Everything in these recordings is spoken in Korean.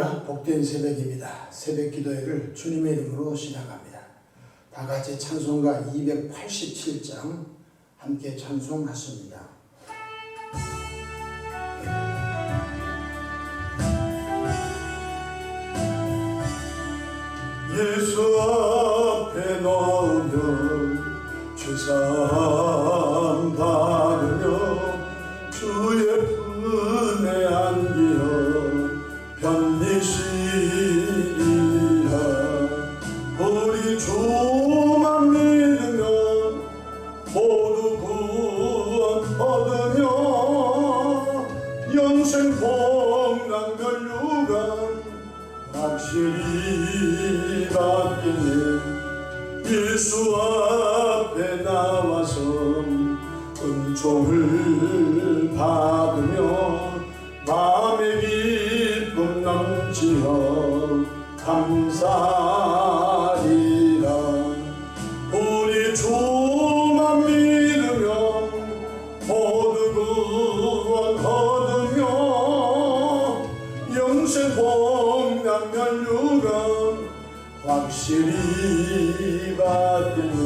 할렐루야, 복된 새벽입니다. 새벽 기도회를 주님의 이름으로 시작합니다. 다 같이 찬송가 287장 함께 찬송하십니다. 예수 앞에 나오며 죄사함 받으며 주의 품에 안기어 편리시리라. 우리 주만 믿으며 모두 구원 얻으며 영생 복락 멸류관 확실히 받겠네. 예수 앞에 나와서 은총을 받으며 마음의 기쁨 넘치어 감사리라. 우리 주만 믿으며 모두 구원 얻으며 영생 복락 멸류관 확실히 받겠네.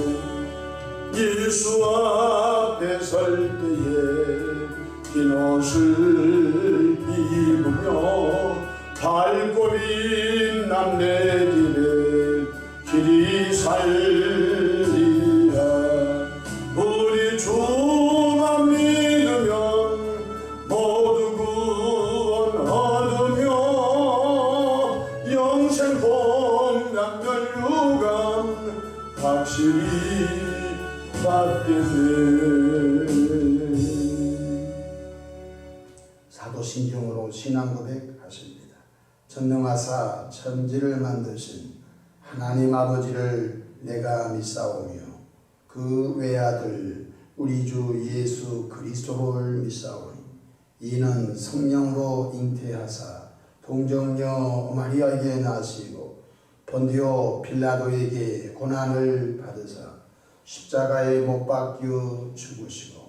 예수 앞에 설 때에 흰 옷을 입으며 밝고 빛난 내 길에 길이 살리라. 우리 주만 믿으면 모두 구원 얻으며 영생 복락 멸류관 확실히 받겠네. 사도신경으로 신앙 고백하십니다. 전능하사 천지를 만드신 하나님 아버지를 내가 믿사오며 그 외아들 우리 주 예수 그리스도를 믿사오니 이는 성령으로 잉태하사 동정녀 마리아에게 나시고 본디오 빌라도에게 고난을 받으사 십자가에 못 박혀 죽으시고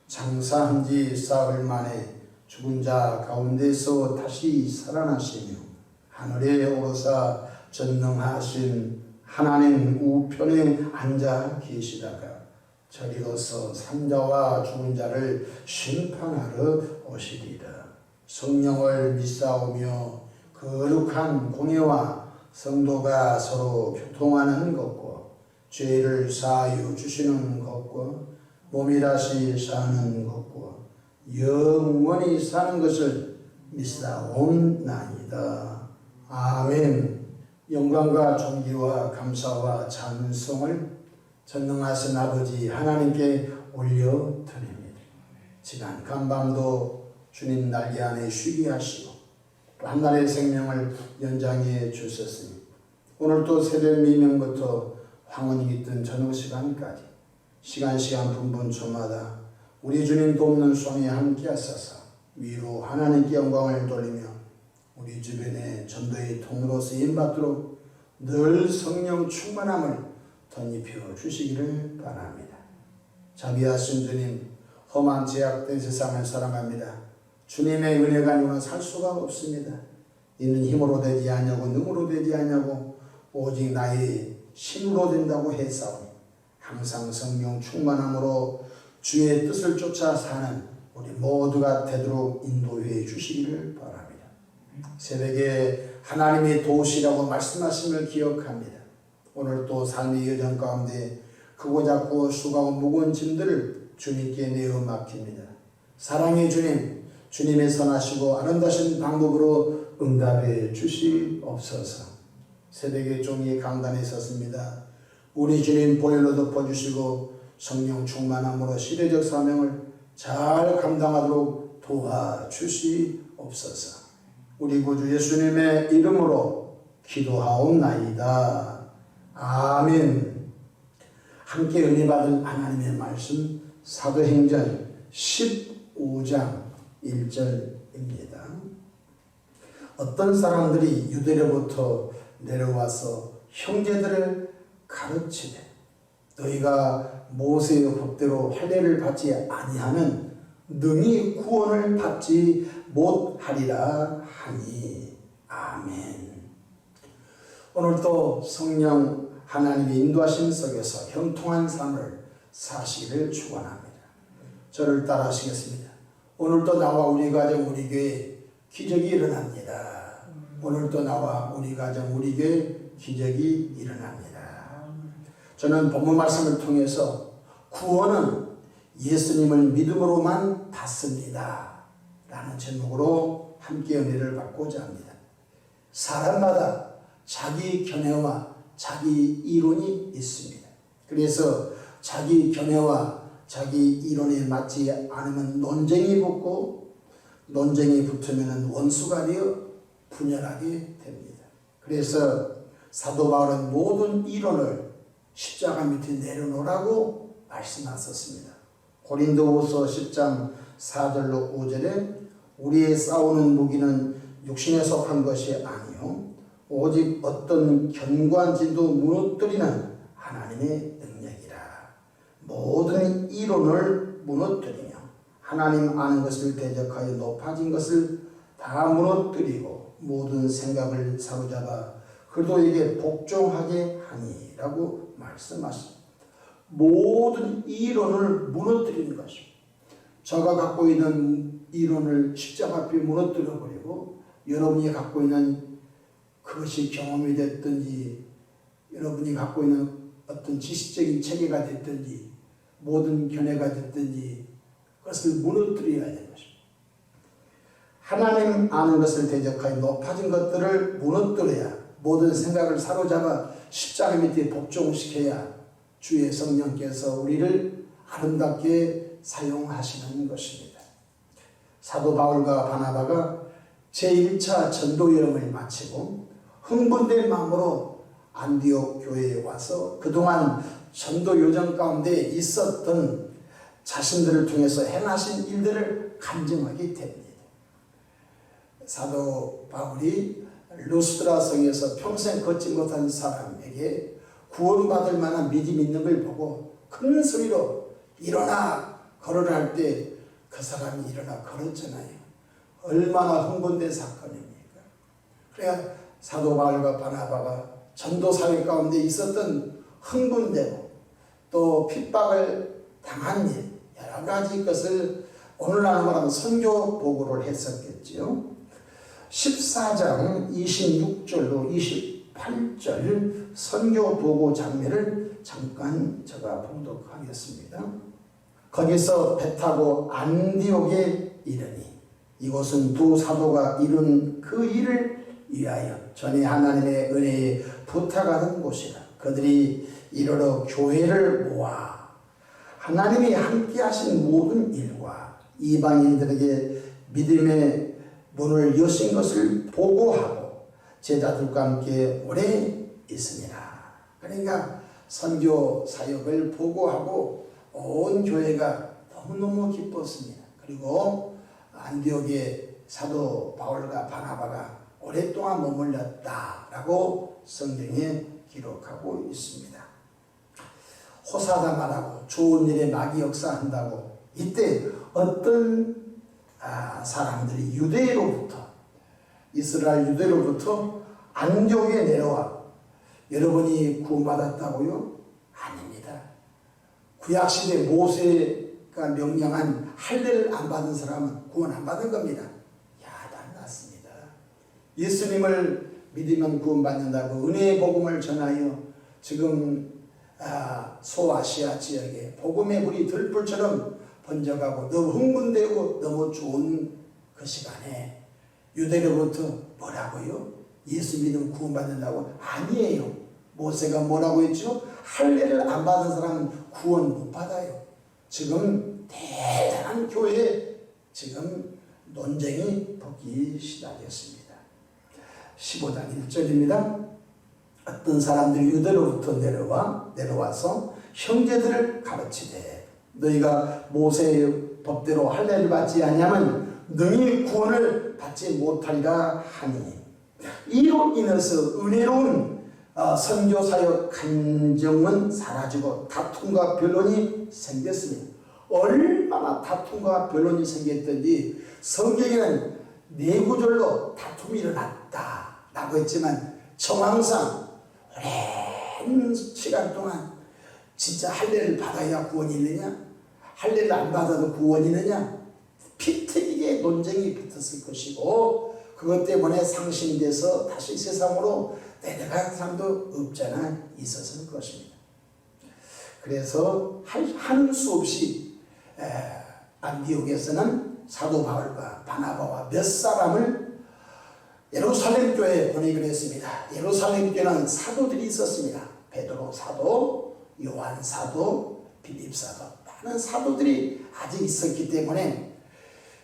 장사한 지 사흘 만에 죽은 자 가운데서 다시 살아나시며 하늘에 오르사 전능하신 하나님 우편에 앉아 계시다가 저리로서 산자와 죽은 자를 심판하러 오시리라. 성령을 믿사오며 거룩한 공예와 성도가 서로 교통하는 것과 죄를 사하여 주시는 것과 몸이 다시 사는 것과 영원히 사는 것을 믿사옵나이다. 아멘. 영광과 존귀와 감사와 찬송을 전능하신 아버지 하나님께 올려드립니다. 지난 간밤도 주님 날개 안에 쉬게 하시고 또 한날의 생명을 연장해 주셨으니 오늘 또 새벽 미명부터 황혼이 깃든 저녁 시간까지 시간 분분초마다 우리 주님 돕는 손에 함께 하소서. 위로 하나님께 영광을 돌리며 우리 주변에 전도의 통로로 쓰임받도록 늘 성령 충만함을 덧입혀 주시기를 바랍니다. 자비하신 주님, 험한 제약된 세상을 사랑합니다. 주님의 은혜가 아니고는 살 수가 없습니다. 이는 힘으로 되지 않냐고 능으로 되지 않냐고 오직 나의 힘으로 된다고 했사오니 항상 성령 충만함으로 주의 뜻을 쫓아 사는 우리 모두가 되도록 인도해 주시기를 바랍니다. 새벽에 하나님의 도우시라고 말씀하심을 기억합니다. 오늘 또 삶의 여정 가운데 크고 작고 수고하고 무거운 짐들을 주님께 내어 맡깁니다. 사랑의 주님, 주님의 선하시고 아름다우신 방법으로 응답해 주시옵소서. 새벽에 종이 강단에 섰습니다. 우리 주님 보혈로 덮어주시고 성령 충만함으로 시대적 사명을 잘 감당하도록 도와주시옵소서. 우리 구주 예수님의 이름으로 기도하옵나이다. 아멘. 함께 은혜 받은 하나님의 말씀 사도행전 15장 1절입니다. 어떤 사람들이 유대로부터 내려와서 형제들을 가르치되 너희가 모세의 법대로 할례를 받지 아니하면 능히 구원을 받지 못하리라 하니. 아멘. 오늘도 성령 하나님의 인도하심 속에서 형통한 삶을 사시기를 축원합니다. 저를 따라하시겠습니다. 오늘도 나와 우리 가정 우리 교회 기적이 일어납니다. 오늘도 나와 우리 가정 우리 교회 기적이 일어납니다. 저는 본문 말씀을 통해서 구원은 예수님을 믿음으로만 받습니다 라는 제목으로 함께 은혜를 받고자 합니다. 사람마다 자기 견해와 자기 이론이 있습니다. 그래서 자기 견해와 자기 이론에 맞지 않으면 논쟁이 붙고, 논쟁이 붙으면 원수가 되어 분열하게 됩니다. 그래서 사도 바울은 모든 이론을 십자가 밑에 내려놓으라고 말씀하셨습니다. 고린도후서 10장 4절로 5절에 우리의 싸우는 무기는 육신에 속한 것이 아니요 오직 어떤 견고한지도 무너뜨리는 하나님의 능력이라. 모든 이론을 무너뜨리며 하나님 아는 것을 대적하여 높아진 것을 다 무너뜨리고 모든 생각을 사로잡아 그리스도에게 복종하게 하니라고 말씀하십니다. 모든 이론을 무너뜨리는 것입니다. 저가 갖고 있는 이론을 십자가 앞에 무너뜨려 버리고 여러분이 갖고 있는 그것이 경험이 됐든지 여러분이 갖고 있는 어떤 지식적인 체계가 됐든지 모든 견해가 됐든지 그것을 무너뜨려야 되는 것입니다. 하나님 아는 것을 대적하여 높아진 것들을 무너뜨려야 모든 생각을 사로잡아 십자가 밑에 복종시켜야 주의 성령께서 우리를 아름답게 사용하시는 것입니다. 사도 바울과 바나바가 제1차 전도 여행을 마치고 흥분된 마음으로 안디옥 교회에 와서 그동안 전도 요정 가운데 있었던 자신들을 통해서 행하신 일들을 간증하게 됩니다. 사도 바울이 루스드라 성에서 평생 걷지 못한 사람에게 구원받을 만한 믿음 있는 걸 보고 큰 소리로 일어나 걸으라 할 때 그 사람이 일어나 걸었잖아요. 얼마나 흥분된 사건입니까? 그래야 사도 바울과 바나바가 전도사회 가운데 있었던 흥분되고 또 핍박을 당한 일 여러 가지 것을 오늘날 말하면 선교 보고를 했었겠지요. 14장 26절로 28절 선교 보고 장면을 잠깐 제가 봉독하겠습니다. 거기서 배 타고 안디옥에 이르니 이곳은 두 사도가 이룬 그 일을 위하여 전에 하나님의 은혜에 부탁하는 곳이라. 그들이 이르러 교회를 모아 하나님이 함께 하신 모든 일과 이방인들에게 믿음의 문을 여신 것을 보고하고 제자들과 함께 오래 있으니라. 그러니까 선교 사역을 보고하고 온 교회가 너무너무 기뻤습니다. 그리고 안디옥에 사도 바울과 바나바가 오랫동안 머물렀다라고 성경에 기록하고 있습니다. 호사다마라고 좋은 일에 마귀 역사한다고 이때 어떤 사람들이 유대로부터 이스라엘 유대로부터 안디옥에 내려와 여러분이 구원받았다고요? 아닙니다. 구약시대 모세가 명령한 할례를 안 받은 사람은 구원 안 받은 겁니다. 야단났습니다. 예수님을 믿으면 구원받는다고 은혜의 복음을 전하여 지금 소아시아 지역에 복음의 불이 들불처럼 번져가고 너무 흥분되고 너무 좋은 그 시간에 유대로부터 뭐라고요? 예수 믿으면 구원받는다고? 아니에요. 모세가 뭐라고 했죠? 할례를 안 받은 사람은 구원 못 받아요. 지금 대단한 교회에 지금 논쟁이 붙기 시작했습니다. 15장 1절입니다. 어떤 사람들이 유대로부터 내려와서 형제들을 가르치되 너희가 모세의 법대로 할례를 받지 아니하면 능히 구원을 받지 못하리라 하니 이로 인해서 은혜로운 선교사역 간정은 사라지고 다툼과 변론이 생겼습니다. 얼마나 다툼과 변론이 생겼던지 성경에는 네 구절로 다툼이 일어났다 라고 했지만 정황상 오랜 시간 동안 진짜 할례를 받아야 구원이 있느냐, 할례를 안 받아도 구원이 있느냐, 피튀기게 논쟁이 붙었을 것이고, 그것 때문에 상심돼서 다시 세상으로 내려간 사람도 없잖아 있었을 것입니다. 그래서 하는 수 없이 안디옥에서는 사도 바울과 바나바와 몇 사람을 예루살렘 교회에 보내기로 했습니다. 예루살렘 교회는 사도들이 있었습니다. 베드로 사도, 요한 사도, 빌립 사도, 많은 사도들이 아직 있었기 때문에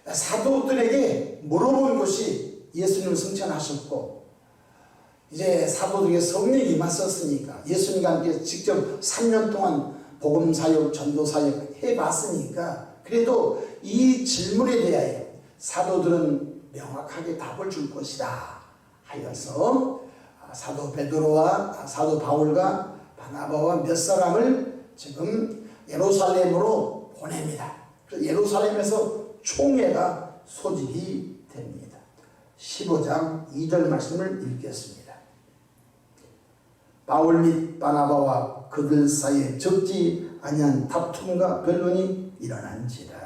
사도들에게 물어본 것이 예수님을 승천하셨고, 이제 사도들에게 성령이 임하셨으니까, 예수님과 함께 직접 3년 동안 복음사역, 전도사역 해봤으니까, 그래도 이 질문에 대하여 사도들은 명확하게 답을 줄 것이다 하여서 사도 베드로와 사도 바울과 바나바와 몇 사람을 지금 예루살렘으로 보냅니다. 그래서 예루살렘에서 총회가 소집이 됩니다. 15장 2절 말씀을 읽겠습니다. 바울 및 바나바와 그들 사이에 적지 아니한 다툼과 변론이 일어난지라.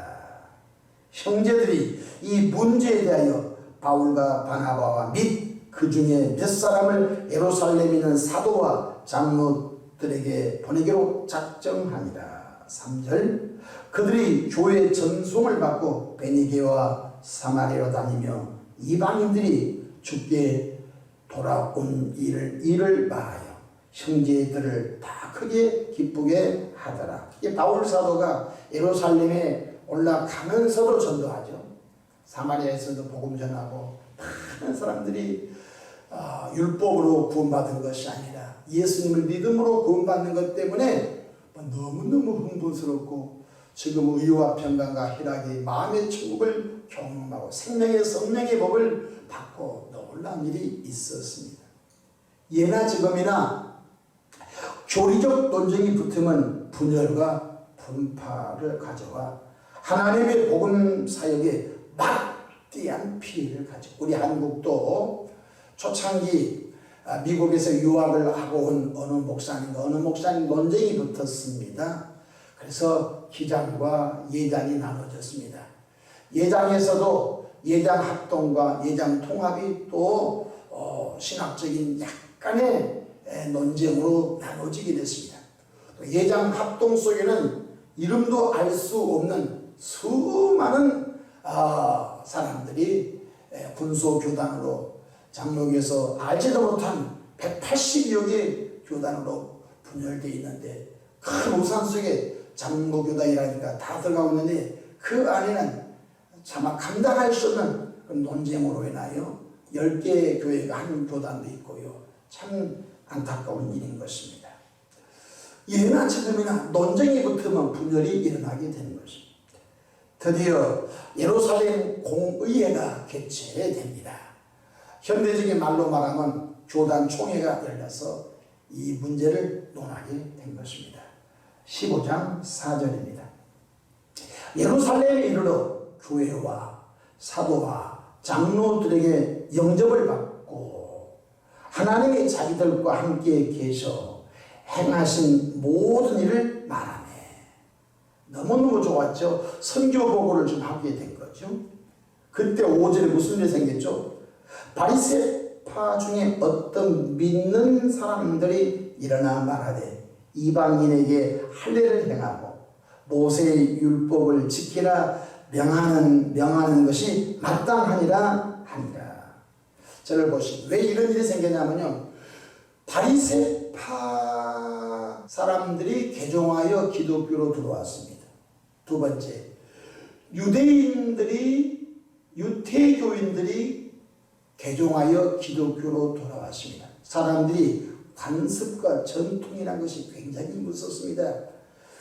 형제들이 이 문제에 대하여 바울과 바나바와 및 그 중에 몇 사람을 예루살렘에 있는 사도와 장로들에게 보내기로 작정하니라. 3절 그들이 교회 전송을 받고 베니게와 사마리아로 다니며 이방인들이 주께 돌아온 일을 말하여 형제들을 다 크게 기쁘게 하더라. 이 바울 사도가 예루살렘에 올라가면서도 전도하죠. 사마리아에서도 복음 전하고, 많은 사람들이 율법으로 구원받은 것이 아니라 예수님을 믿음으로 구원받는 것 때문에 너무너무 흥분스럽고, 지금 의와 평강과 희락이 마음의 천국을 경험하고 생명의 성령의 법을 받고 놀라운 일이 있었습니다. 예나 지금이나 교리적 논쟁이 붙으면 분열과 분파를 가져와 하나님의 복음 사역에 막대한 피해를 가지고, 우리 한국도 초창기 미국에서 유학을 하고 온 어느 목사님 논쟁이 붙었습니다. 그래서 기장과 예장이 나눠졌습니다. 예장에서도 예장 합동과 예장 통합이 또 신학적인 약간의 논쟁으로 나눠지게 됐습니다. 예장 합동 속에는 이름도 알 수 없는 수많은 사람들이 군소교단으로, 장로교에서 알지도 못한 180여 개 교단으로 분열되어 있는데, 큰 우산 속에 장로교단이라니까 다 들어가고 있는데, 그 안에는 차마 감당할 수 없는 논쟁으로 인하여 10개의 교회가 한 교단도 있고요. 참 안타까운 일인 것입니다. 예나 지금이나 논쟁이 붙으면 분열이 일어나게 되는 것입니다. 드디어 예루살렘 공의회가 개최됩니다. 현대적인 말로 말하면 교단 총회가 열려서 이 문제를 논하게 된 것입니다. 15장 4절입니다. 예루살렘에 이르러 교회와 사도와 장로들에게 영접을 받고 하나님이 자기들과 함께 계셔 행하신 모든 일을 말하네. 너무너무 좋았죠. 선교 보고를 좀 하게 된 거죠. 그때 5절에 무슨 일이 생겼죠? 바리새파 중에 어떤 믿는 사람들이 일어나 말하되 이방인에게 할례를 행하고 모세의 율법을 지키라 명하는 것이 마땅하니라 하니라. 저를 보시고 왜 이런 일이 생겼냐면요, 바리새파 사람들이 개종하여 기독교로 들어왔습니다. 두 번째, 유태교인들이 개종하여 기독교로 돌아왔습니다. 사람들이 관습과 전통이라는 것이 굉장히 무섭습니다.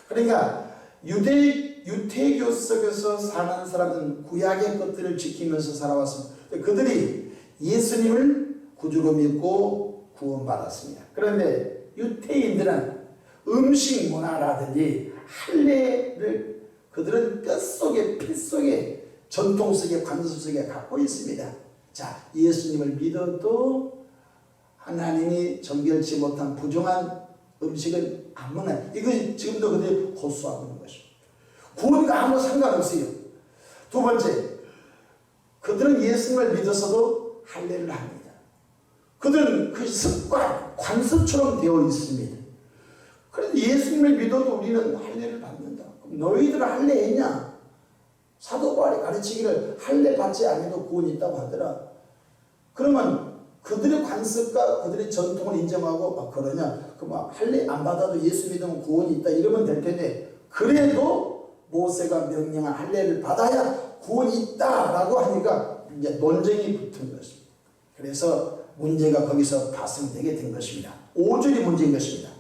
그러니까 유태교 속에서 사는 사람들은 구약의 것들을 지키면서 살아왔습니다. 그들이 예수님을 구주로 믿고 구원받았습니다. 그런데 유태인들은 음식 문화라든지 할례를 그들은 뼛속에 피속에 전통 속에 관습 속에 갖고 있습니다. 자, 예수님을 믿어도 하나님이 정결치 못한 부정한 음식은 아무나 이거 지금도 그들이 고수하고 있는 것입니다. 구원과 아무 상관없어요. 두 번째, 그들은 예수님을 믿어서도 할례를 합니다. 그들은 그 습관, 관습처럼 되어 있습니다. 그래서 예수님을 믿어도 우리는 할례를 받는다. 그럼 너희들은 할례했냐? 사도 바울이 가르치기를 할례 받지 않아도 구원이 있다고 하더라. 그러면 그들의 관습과 그들의 전통을 인정하고 막 그러냐? 그럼 할례 안 받아도 예수 믿으면 구원이 있다 이러면 될 텐데, 그래도 모세가 명령한 할례를 받아야 구원이 있다라고 하니까 이제 논쟁이 붙은 것입니다. 그래서 문제가 거기서 발생되게 된 것입니다. 5절이 문제인 것입니다.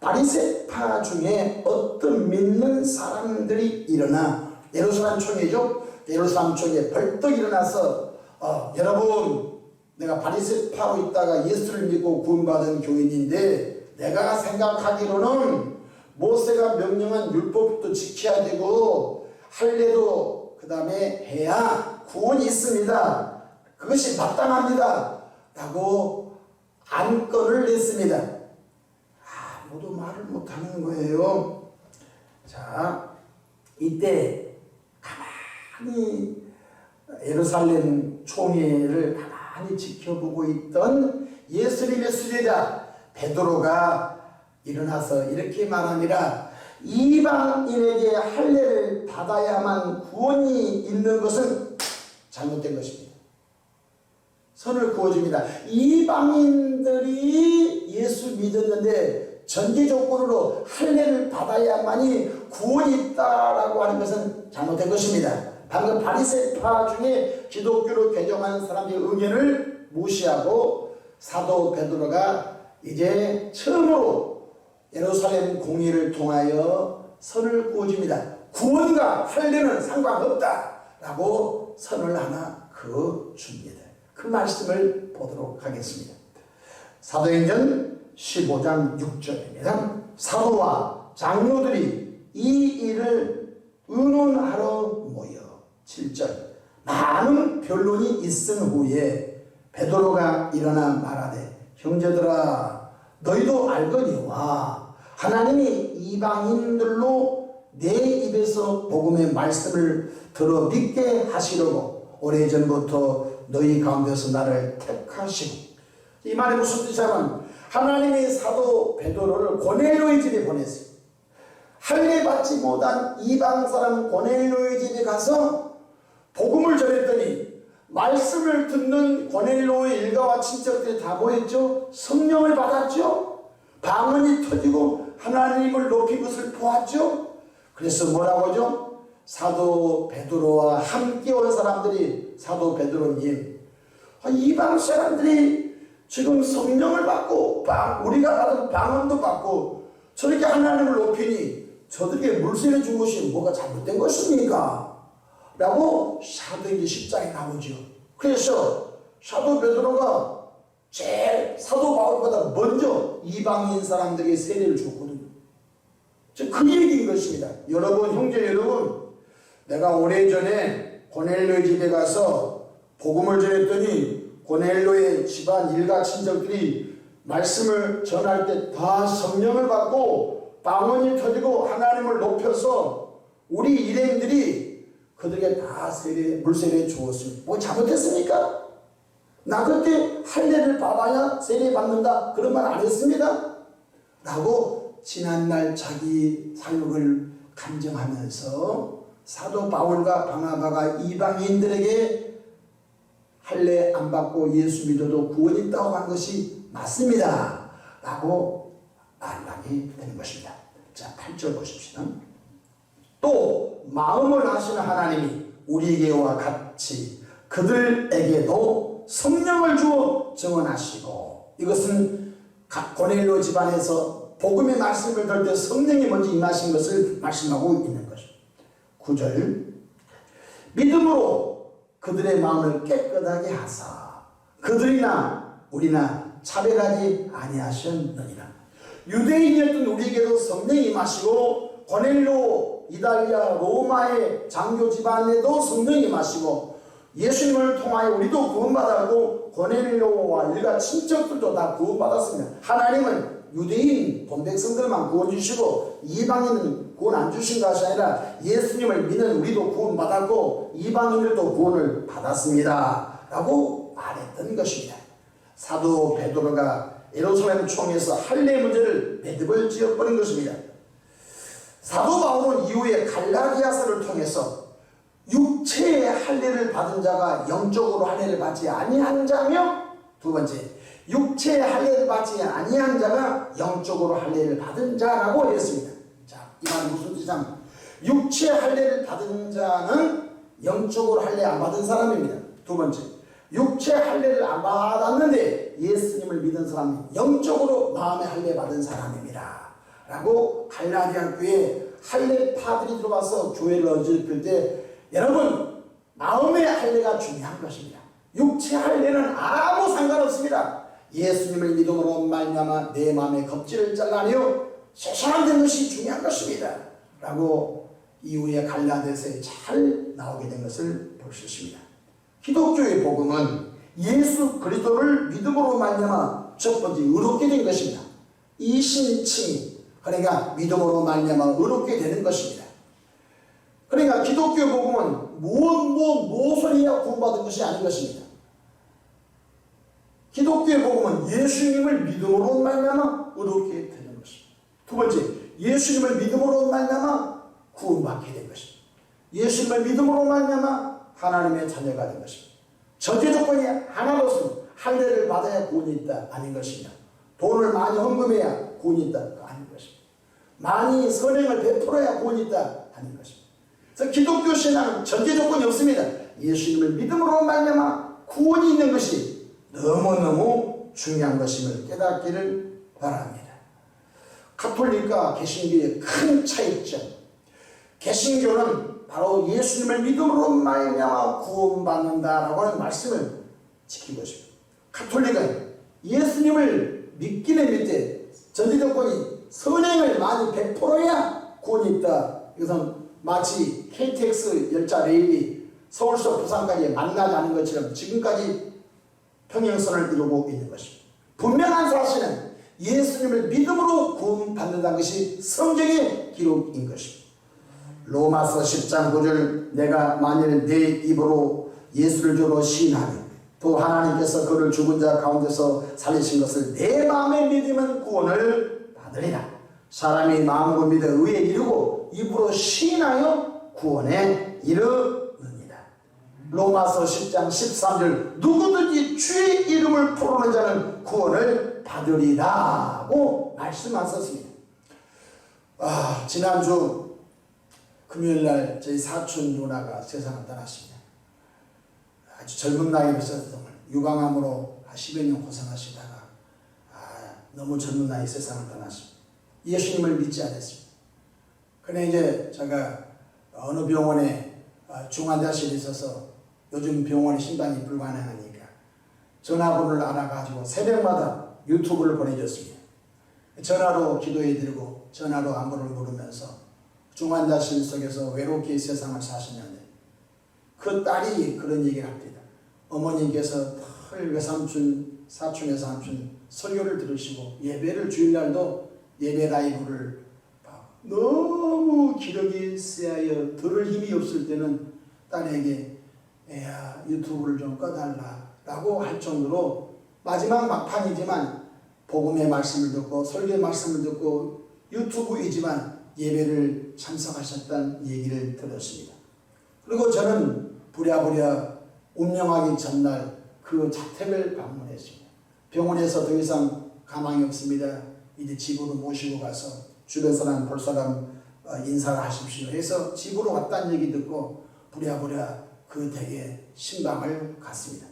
바리새파 중에 어떤 믿는 사람들이 일어나, 예루살렘 총회죠. 예루살렘 총회에 벌떡 일어나서 여러분, 내가 바리새파로 있다가 예수를 믿고 구원받은 교인인데 내가 생각하기로는 모세가 명령한 율법도 지켜야 되고 할례도 그 다음에 해야 구원이 있습니다. 그것이 마땅합니다. 라고 안건을 냈습니다. 아무도 말을 못하는 거예요. 자, 이때 가만히 예루살렘 총회를 가만히 지켜보고 있던 예수님의 수제자 베드로가 일어나서 이렇게 말합니다. 이방인에게 할례를 받아야만 구원이 있는 것은 잘못된 것입니다. 선을 그어줍니다. 이방인들이 예수 믿었는데 전제 조건으로 할례를 받아야만이 구원이 있다라고 하는 것은 잘못된 것입니다. 방금 바리새파 중에 기독교로 개종하는 사람들의 의견을 무시하고 사도 베드로가 이제 처음으로 예루살렘 공의를 통하여 선을 그어줍니다. 구원과 할례는 상관없다라고 선을 하나 그어줍니다. 그 말씀을 보도록 하겠습니다. 사도행전 15장 6절입니다. 사도와 장로들이 이 일을 의논하러 모여 7절 많은 변론이 있은 후에 베드로가 일어나 말하되 형제들아 너희도 알거니와 하나님이 이방인들로 내 입에서 복음의 말씀을 들어 믿게 하시려고 오래전부터 너희 가운데서 나를 택하시고, 이 말이 무슨 뜻이냐면 하나님이 사도 베드로를 고넬료의 집에 보냈어요. 할례 받지 못한 이방 사람 고넬료의 집에 가서 복음을 전했더니 말씀을 듣는 고넬료의 일가와 친척들이 다 모였죠. 성령을 받았죠. 방언이 터지고 하나님을 높인 것을 보았죠. 그래서 뭐라고 하죠? 사도 베드로와 함께 온 사람들이 사도 베드로님, 이방 사람들이 지금 성령을 받고 우리가 받은 방언도 받고 저렇게 하나님을 높이니 저들에게 물세를 준 것이 뭐가 잘못된 것입니까? 라고 사도행전 10장에 나오죠. 그래서 사도 베드로가 제일 사도 바울보다 먼저 이방인 사람들에게 세례를 줬거든요. 그 얘기인 것입니다. 여러분, 형제 여러분, 내가 오래전에 고넬료의 집에 가서 복음을 전했더니 고넬료의 집안 일가 친척들이 말씀을 전할 때 다 성령을 받고 방언이 터지고 하나님을 높여서 우리 일행들이 그들에게 다 물세례 주었습니다. 뭐 잘못했습니까? 나 그때 할례를 받아야 세례 받는다 그런 말 안 했습니다. 라고 지난날 자기 사역을 간증하면서 사도 바울과 바나바가 이방인들에게 할례 안 받고 예수 믿어도 구원이 있다고 한 것이 맞습니다. 라고 말하게 되는 것입니다. 자, 8절 보십시다. 또 마음을 하시는 하나님이 우리에게와 같이 그들에게도 성령을 주어 증언하시고, 이것은 고넬료 집안에서 복음의 말씀을 들을 때 성령이 먼저 임하신 것을 말씀하고 있는 것입니다. 9절 믿음으로 그들의 마음을 깨끗하게 하사 그들이나 우리나 차별하지 아니하셨느니라. 유대인이었던 우리에게도 성령이 임하시고 고넬료 이달리아 로마의 장교 집안에도 성령이 임하시고 예수님을 통하여 우리도 구원받았고 고넬료와 일가 친척들도 다 구원받았습니다. 하나님은 유대인 본백성들만 구원 주시고 이방인은 구원 안 주신 것이 아니라 예수님을 믿는 우리도 구원받았고 이방인들도 구원을 받았습니다 라고 말했던 것입니다. 사도 베드로가 예루살렘 총에서 할례 문제를 매듭을 지어버린 것입니다. 사도 바울은 이후에 갈라디아서를 통해서 육체의 할례를 받은 자가 영적으로 할례를 받지 아니한 자며, 두 번째, 육체의 할례를 받지 아니한 자가 영적으로 할례를 받은 자라고 했습니다. 자, 이 말은 무슨 뜻이냐면 육체의 할례를 받은 자는 영적으로 할례 안 받은 사람입니다. 두 번째, 육체 할례를 안 받았는데 예수님을 믿은 사람은 영적으로 마음의 할례 받은 사람입니다 라고 갈라디아 교회에 할례파들이 들어와서 교회를 어지럽힐 때, 여러분, 마음의 할례가 중요한 것입니다. 육체 할례는 아무 상관없습니다. 예수님을 믿음으로 말미암아 내 마음의 겁질을 잘라내어 세상한 된 것이 중요한 것입니다 라고 이후에 갈라디아서에 잘 나오게 된 것을 볼 수 있습니다. 기독교의 복음은 예수 그리스도를 믿음으로 말미암아 첫 번째 의롭게 된 것입니다. 이신칭, 그러니까 믿음으로 말미암아 의롭게 되는 것입니다. 그러니까 기독교 복음은 무엇이야 구원받은 것이 아닌 것입니다. 기독교의 복음은 예수님을 믿음으로 말미암아 의롭게 되는 것입니다. 두 번째, 예수님을 믿음으로 말미암아 구원받게 된 것입니다. 예수님을 믿음으로 말미암아 하나님의 자녀가 된 것입니다. 전제 조건이 하나도 없습니다. 할례를 받아야 구원이 있다 아닌 것입니다. 돈을 많이 헌금해야 구원이 있다 아닌 것입니다. 많이 선행을 베풀어야 구원이 있다 아닌 것입니다. 그래서 기독교 신앙은 전제 조건이 없습니다. 예수님을 믿음으로 말미암아 구원이 있는 것이 너무너무 중요한 것임을 깨닫기를 바랍니다. 가톨릭과 개신교의 큰 차이점, 개신교는 바로 예수님을 믿음으로 말미암아 구원받는다라고 하는 말씀을 지키고 있습니다. 가톨릭은 예수님을 믿기는 믿되 전제 조건이 선행을 많이 베풀어야 구원이 있다. 이것은 마치 KTX 열차 레일이 서울서 부산까지 만나지 않은 것처럼 지금까지 평행선을 이루고 있는 것입니다. 분명한 사실은 예수님을 믿음으로 구원받는다는 것이 성경의 기록인 것입니다. 로마서 10장 9절, 내가 만일 내 입으로 예수를 주로 시인하며 또 하나님께서 그를 죽은 자 가운데서 살리신 것을 내 마음에 믿으면 구원을 받으리라. 사람이 마음으로 믿어 의에 이르고 입으로 시인하여 구원에 이르느니라. 로마서 10장 13절, 누구든지 주의 이름을 부르는 자는 구원을 받으리라고 말씀하셨습니다. 지난주 금요일날 저희 사촌 누나가 세상을 떠났습니다. 아주 젊은 나이에 있어서 정말 유방암으로 10여 년 고생하시다가 너무 젊은 나이에 세상을 떠났습니다. 예수님을 믿지 않았습니다. 그런데 이제 제가 어느 병원에 중환자실에 있어서 요즘 병원에 신방이 불가능하니까 전화번호를 알아가지고 새벽마다 유튜브를 보내줬습니다. 전화로 기도해드리고 전화로 안부를 물으면서 중환자실 속에서 외롭게 세상을 사시는데 그 딸이 그런 얘기를 합니다. 어머님께서 늘 외삼촌, 사촌, 외삼촌 설교를 들으시고 예배를 주일날도 예배 라이브를 너무 기력이 세하여 들을 힘이 없을 때는 딸에게 애야 유튜브를 좀 꺼달라 라고 할 정도로 마지막 막판이지만 복음의 말씀을 듣고 설교의 말씀을 듣고 유튜브이지만 예배를 참석하셨다는 얘기를 들었습니다. 그리고 저는 부랴부랴 운명하기 전날 그 자택을 방문했습니다. 병원에서 더 이상 가망이 없습니다. 이제 집으로 모시고 가서 주변 사람 볼 사람 인사를 하십시오 해서 집으로 왔다는 얘기 듣고 부랴부랴 그 댁에 신방을 갔습니다.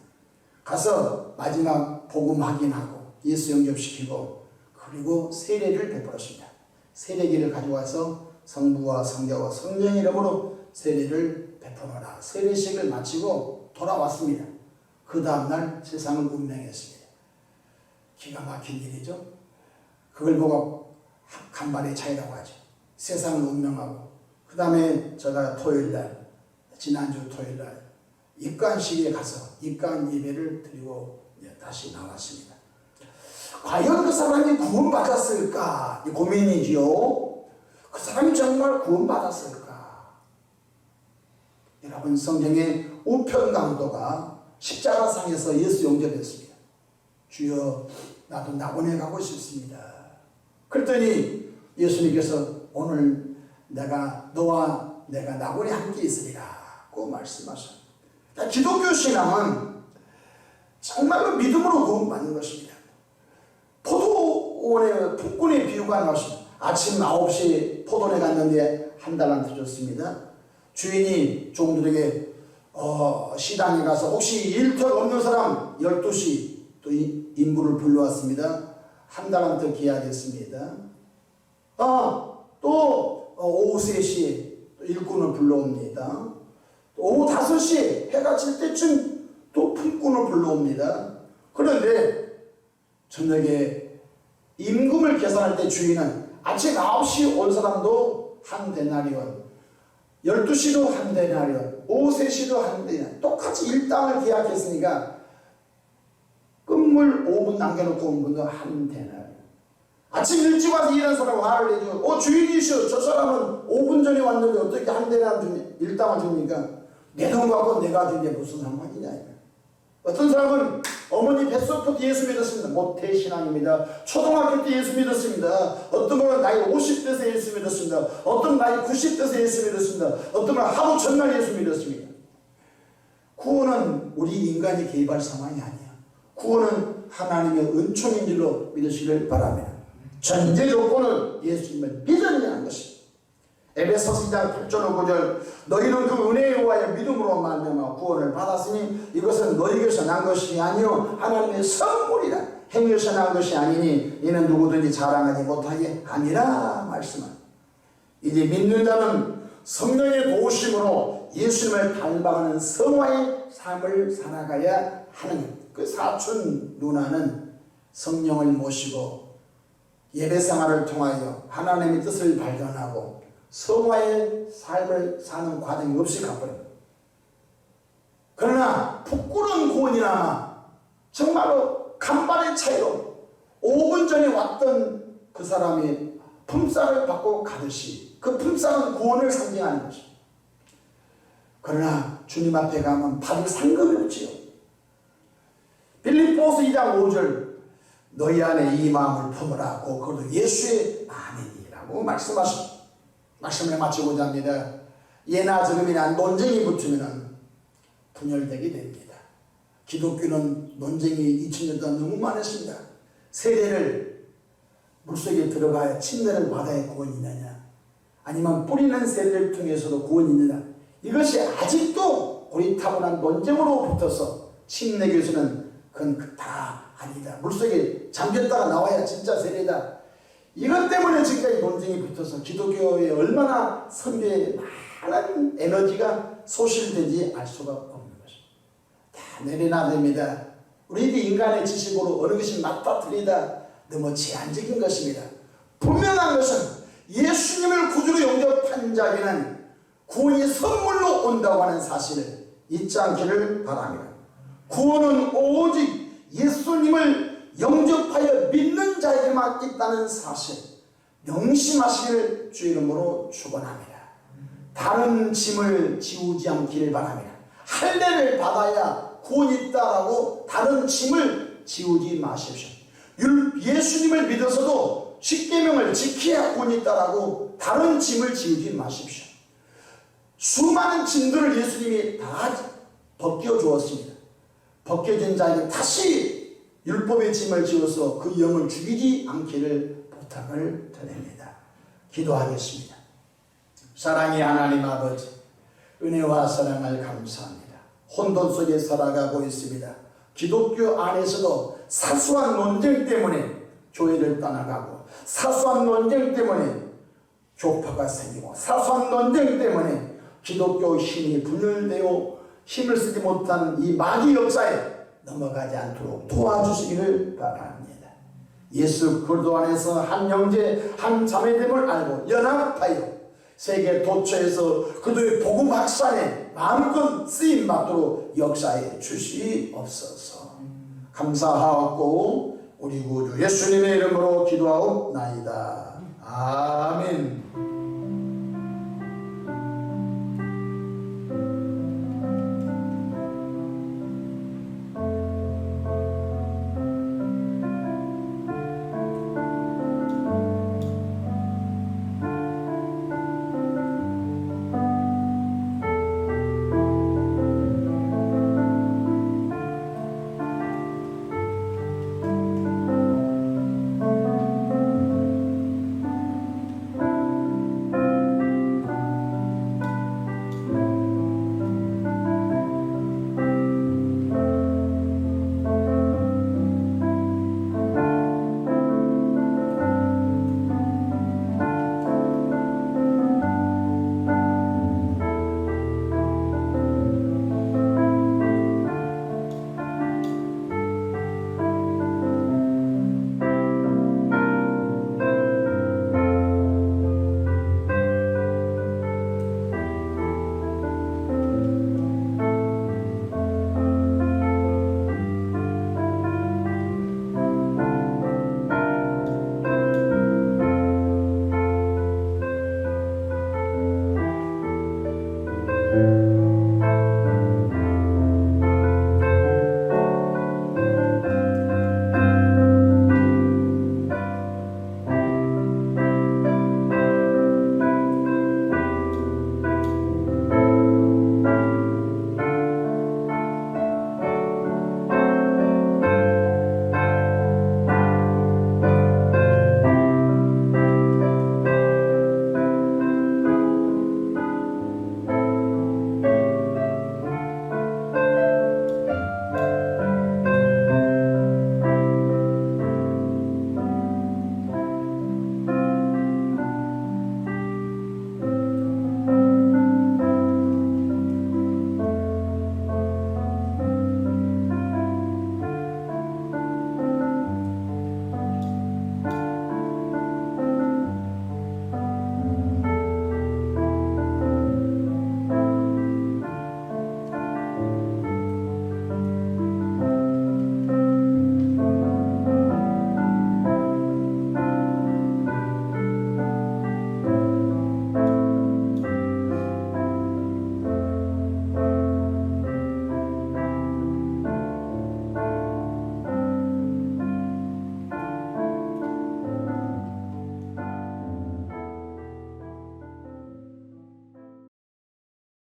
가서 마지막 복음 확인하고 예수 영접시키고 그리고 세례를 베풀었습니다. 세례기를 가져와서 성부와 성자와 성령의 이름으로 세례를 베푸노라. 세례식을 마치고 돌아왔습니다. 그 다음날 세상을 운명했습니다. 기가 막힌 일이죠. 그걸 보고 간발의 차이라고 하죠. 세상을 운명하고 그 다음에 제가 토요일날 지난주 토요일날 입관식에 가서 입관 예배를 드리고 다시 나왔습니다. 과연 그 사람이 구원받았을까? 고민이지요. 그 사람이 정말 구원받았을까? 여러분, 성경의 우편 강도가 십자가상에서 예수 영접했습니다. 주여, 나도 낙원에 가고 싶습니다. 그랬더니 예수님께서 오늘 너와 내가 낙원에 함께 있으리라고 말씀하셨습니다. 기독교 신앙은 정말로 믿음으로 구원받는 것입니다. 포도원의 품꾼의 비유가 나왔습니다. 아침 9시에 포도원에 갔는데 한 달란트 줬습니다. 주인이 종들에게 시당에 가서 혹시 일터 없는 사람 12시 또 인부를 불러왔습니다. 한 달란트 기하겠습니다. 또 오후 3시에 또 일꾼을 불러옵니다. 또 오후 5시에 해가 질 때쯤 또 품꾼을 불러옵니다. 그런데 저녁에 임금을 계산할 때 주인은 아침 9시 온 사람도 한 데나리온, 12시도 한 데나리온, 오후 3시도 한 데나리온, 똑같이 일당을 계약했으니까 끝물 5분 남겨놓고 온 분도 한 데나리온. 아침 일찍 와서 일하는 사람 화를 내죠. 주인이시여, 저 사람은 5분 전에 왔는데 어떻게 한 데나리온 일당을 줍니까? 내 돈 갖고 내가 준 게 무슨 상관이냐. 어떤 사람은 어머니 뱃속부터 예수 믿었습니다. 모태신앙입니다. 초등학교 때 예수 믿었습니다. 어떤 분은 나이 50대에서 예수 믿었습니다. 어떤 나이 90대에서 예수 믿었습니다. 어떤 분은 하루 전날 예수 믿었습니다. 구원은 우리 인간이 개입할 상황이 아니야. 구원은 하나님의 은총인 줄로 믿으시길 바랍니다. 전제 조건은 예수님을 믿느냐는 것입니다. 에베소서 2장 8절 9절 너희는 그 은혜에 의하여 믿음으로 말미암아 구원을 받았으니 이것은 너희에게서 난 것이 아니요 하나님의 선물이라. 행위에서 난 것이 아니니 이는 누구든지 자랑하지 못하게 아니라 말씀합니다. 이제 믿는 자는 성령의 도우심으로 예수님을 닮아가는 성화의 삶을 살아가야 하는 그 사촌 누나는 성령을 모시고 예배생활을 통하여 하나님의 뜻을 발견하고 성화의 삶을 사는 과정이 없이 가버립니다. 그러나 부끄러운 구원이나 정말로 간발의 차이로 5분 전에 왔던 그 사람이 품삯을 받고 가듯이 그 품삯은 구원을 상징하는 것입니다. 그러나 주님 앞에 가면 받을 상급이 없지요. 빌립보서 2장 5절 너희 안에 이 마음을 품으라. 그것도 예수의 마음이라고 말씀하십니다. 말씀을 마치고자 합니다. 예나 지금이나 논쟁이 붙으면 분열되게 됩니다. 기독교는 논쟁이 2000년 동안 너무 많았습니다. 세례를 물속에 들어가야 침례를 받아야 구원이 있느냐, 아니면 뿌리는 세례를 통해서도 구원이 있느냐, 이것이 아직도 고리타분한 논쟁으로 붙어서 침례교에서는 그건 다 아니다. 물속에 잠겼다가 나와야 진짜 세례다. 이것 때문에 지금까지 논쟁이 붙어서 기독교에 얼마나 선교에 많은 에너지가 소실되지 알 수가 없는 것입니다. 다 내려놔야 됩니다. 우리들이 인간의 지식으로 어느 것이 맞다 틀리다 너무 제한적인 것입니다. 분명한 것은 예수님을 구주로 영접한 자에게는 구원이 선물로 온다고 하는 사실을 잊지 않기를 바랍니다. 구원은 오직 예수님을 영접하여 믿는 자에게만 있다는 사실 명심하시길 주 이름으로 축원합니다. 다른 짐을 지우지 않기를 바랍니다. 할례를 받아야 구원이 있다라고 다른 짐을 지우지 마십시오. 예수님을 믿어서도 십계명을 지켜야 구원이 있다라고 다른 짐을 지우지 마십시오. 수많은 짐들을 예수님이 다 벗겨주었습니다. 벗겨진 자에게 다시 율법의 짐을 지어서 그 영을 죽이지 않기를 부탁을 드립니다. 기도하겠습니다. 사랑의 하나님 아버지, 은혜와 사랑을 감사합니다. 혼돈 속에 살아가고 있습니다. 기독교 안에서도 사소한 논쟁 때문에 교회를 떠나가고, 사소한 논쟁 때문에 교파가 생기고, 사소한 논쟁 때문에 기독교 힘이 분열되어 힘을 쓰지 못하는 이 마귀 역사에 넘어가지 않도록 도와주시기를 바랍니다. 예수 그리스도 안에서 한 형제 한 자매됨을 알고 연합하여 세계 도처에서 그들의 복음 확산에 마음껏 쓰임 받도록 역사에 주시옵소서. 감사하고 우리 구주 예수님의 이름으로 기도하옵나이다. 아멘.